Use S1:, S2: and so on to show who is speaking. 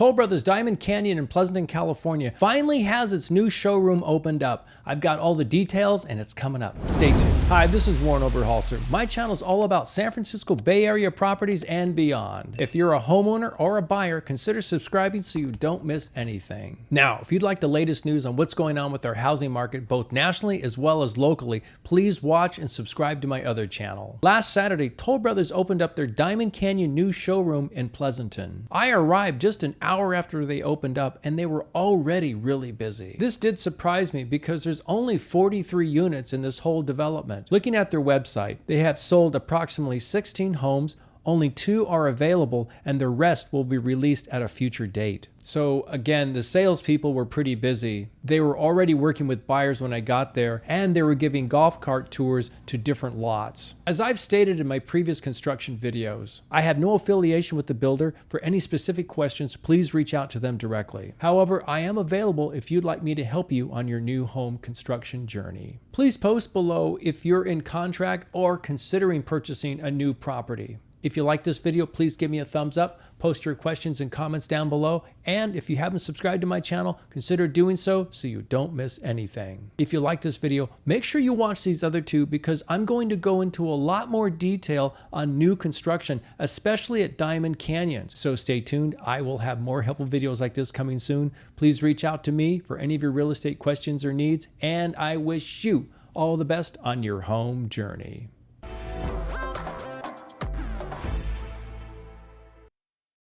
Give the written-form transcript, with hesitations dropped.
S1: Toll Brothers Diamond Canyon in Pleasanton, California finally has its new showroom opened up. I've got all the details and it's coming up. Stay tuned. Hi, this is Warren Oberholser. My channel is all about San Francisco Bay Area properties and beyond. If you're a homeowner or a buyer, consider subscribing so you don't miss anything. Now, if you'd like the latest news on what's going on with our housing market, both nationally as well as locally, please watch and subscribe to my other channel. Last Saturday, Toll Brothers opened up their Diamond Canyon new showroom in Pleasanton. I arrived just an hour after they opened up and they were already really busy. This did surprise me because there's only 43 units in this whole development. Looking at their website, they have sold approximately 16 homes, only 2 are available, and the rest will be released at a future date. So again, the salespeople were pretty busy. They were already working with buyers when I got there, and they were giving golf cart tours to different lots. As I've stated in my previous construction videos, I have no affiliation with the builder. For any specific questions, please reach out to them directly. However, I am available if you'd like me to help you on your new home construction journey. Please post below if you're in contract or considering purchasing a new property. If you like this video, please give me a thumbs up, post your questions and comments down below, and if you haven't subscribed to my channel, consider doing so you don't miss anything. If you like this video, make sure you watch these other two because I'm going to go into a lot more detail on new construction, especially at Diamond Canyon. So stay tuned. I will have more helpful videos like this coming soon. Please reach out to me for any of your real estate questions or needs, and I wish you all the best on your home journey.